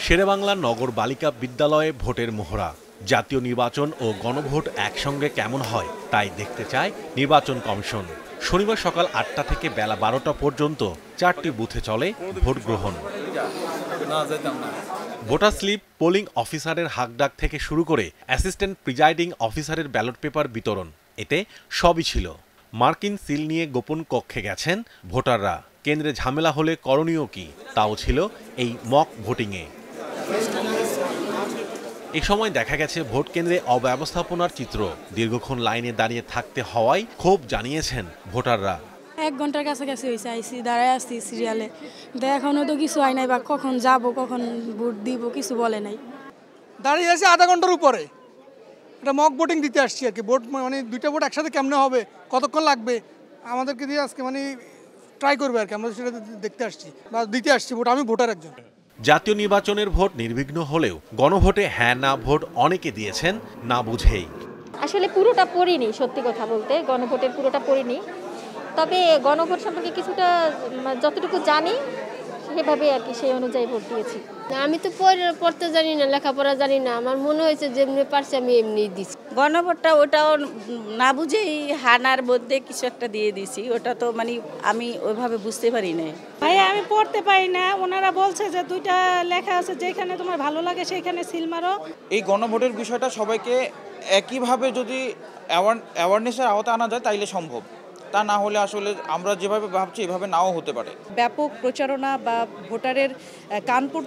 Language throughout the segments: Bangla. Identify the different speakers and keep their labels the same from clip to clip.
Speaker 1: শেরেবাংলা নগর বালিকা বিদ্যালয়ে ভোটের মহড়া। জাতীয় নির্বাচন ও গণভোট একসঙ্গে কেমন হয় তাই দেখতে চায় নির্বাচন কমিশন। শনিবার সকাল ৮টা থেকে বেলা ১২টা পর্যন্ত ৪টি বুথে চলে ভোট গ্রহণ। ভোটার স্লিপ, পোলিং অফিসারের হাকডাক থেকে শুরু করে অ্যাসিস্ট্যান্ট প্রিজাইডিং অফিসারের ব্যালট পেপার বিতরণ, এতে সবই ছিল। মার্কিন সিল নিয়ে গোপন কক্ষে গেছেন ভোটাররা। কেন্দ্রে ঝামেলা হলে করণীয় কি, তাও ছিল এই মক ভোটিংয়ে। এ সময় দেখা গেছে ভোট কেন্দ্রে অব্যবস্থাপনার চিত্র। দীর্ঘক্ষণ লাইনে দাঁড়িয়ে থাকতে হওয়ায় ক্ষোভ জানিয়েছেন ভোটাররা।
Speaker 2: 1 ঘন্টার কাছাকাছি হয়েছে, আইসি দাঁড়ায় আসছি সিরিয়ালে, এখনো তো কিছু হয় নাই, বা কখন যাব কখন ভোট দিব কিছু বলে নাই।
Speaker 3: দাঁড়িয়ে আছে আধা ঘন্টার উপরে। এটা মক ভোটিং দিতে আসছি আর কি। ভোট মানে দুইটা ভোট একসাথে কেমনে হবে, কতক্ষণ লাগবে আমাদেরকে দিয়ে আজকে মানে ট্রাই করবে আর কি। আমরা সেটা দেখতে আসছি বা দিতে আসছি ভোট। আমি ভোটার একজন।
Speaker 1: জাতীয় নির্বাচনের ভোট নির্বিঘ্ন হলেও গণভোটে হ্যাঁ না ভোট অনেকে দিয়েছেন না বুঝেই।
Speaker 4: আসলে পুরোটা পড়িনি, সত্যি কথা বলতে গণভোটের পুরোটা পড়িনি, তবে গণভোট সম্পর্কে কিছুটা যতটুকু জানি সেভাবে আর কি, সেই অনুযায়ী ভোট দিয়েছি।
Speaker 5: আমি তো পড়তে জানি না, লেখাপড়া জানি না, আমার মনে হয়েছে যেমনি পারছি আমি এমনি দিচ্ছি।
Speaker 6: গণভোটটা ওটাও না বুঝেই হানার মধ্যে কিছু একটা দিয়ে দিছি, ওটা তো মানে আমি ওইভাবে বুঝতে পারি না।
Speaker 2: ভাই আমি পড়তে পারি না, ওনারা বলছে যে দুইটা লেখা আছে, যেখানে তোমার ভালো লাগে সেইখানে সিল মারো।
Speaker 7: এই গণভোটের বিষয়টা সবাইকে একইভাবে যদি অ্যাওয়ারনেসের আওতায় আনা যায় তাইলে সম্ভব, তা না হলে আসলে আমরা যেভাবে ভাবছি এভাবে নাও হতে পারে।
Speaker 8: ব্যাপক প্রচারণা বা ভোটারের কানপুর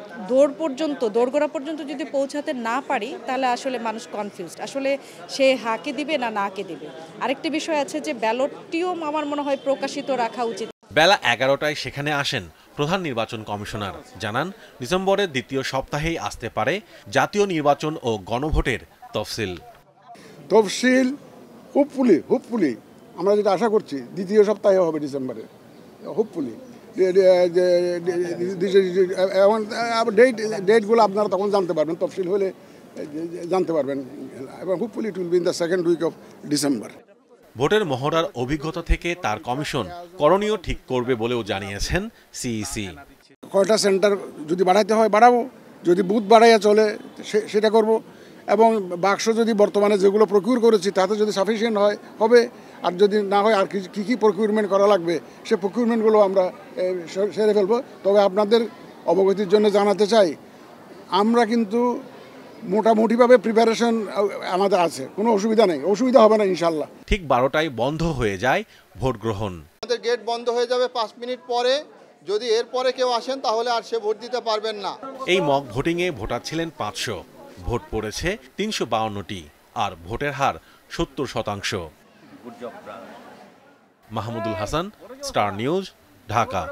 Speaker 8: দোরগোড়া পর্যন্ত যদি পৌঁছাতে না পারি তাহলে আসলে মানুষ কনফিউজড, আসলে সে হাকে দিবে না নাকে দিবে। আরেকটি বিষয় আছে যে ব্যালটটিও আমার মনে হয় প্রকাশিত রাখা উচিত।
Speaker 1: বেলা 11টায় সেখানে আসেন প্রধান নির্বাচন কমিশনার। জানান, ডিসেম্বরের দ্বিতীয় সপ্তাহেই আসতে পারে জাতীয় নির্বাচন ও গণভোটের তফসিল।
Speaker 9: হোপফুলি আমরা যেটা আশা করছি দ্বিতীয় সপ্তাহে হবে ডিসেম্বরে, হোপফুলি। ডেটগুলো আপনারা তখন জানতে পারবেন, তফসিল হলে জানতে পারবেন, এবং hopefully it will be in the second week of December.
Speaker 1: ভোটের মহড়ার অভিজ্ঞতা থেকে তার কমিশন করণীয় ঠিক করবে বলেও জানিয়েছেন সিইসি।
Speaker 9: কয়টা সেন্টার যদি বাড়াইতে হয় বাড়াবো, যদি বুথ বাড়াইয়া চলে সেটা করব, এবং বাক্স যদি বর্তমানে যেগুলো প্রকিউর করেছি তাতে যদি সাফিসিয়েন্ট হয় হবে, আর যদি না হয় আর কী প্রকিউরমেন্ট করা লাগবে সে প্রকিউরমেন্টগুলো আমরা সেরে ফেলবো। তবে আপনাদের অবগতির জন্য জানাতে চাই, আমরা কিন্তু মোটামুটিভাবে প্রিপারেশন আমাদের আছে, কোনো অসুবিধা হবে না ইনশাল্লাহ।
Speaker 1: ঠিক 12টায় বন্ধ হয়ে যায় ভোট গ্রহণ।
Speaker 10: আমাদের গেট বন্ধ হয়ে যাবে 5 মিনিট পরে। যদি এরপরে কেউ আসেন তাহলে আর সে ভোট দিতে পারবেন না।
Speaker 1: এই মক ভোটিংয়ে ভোটার ছিলেন 500, ভোট পড়েছে 352টি, আর ভোটের হার 70%। Mahmudul Hasan, star news, Dhaka.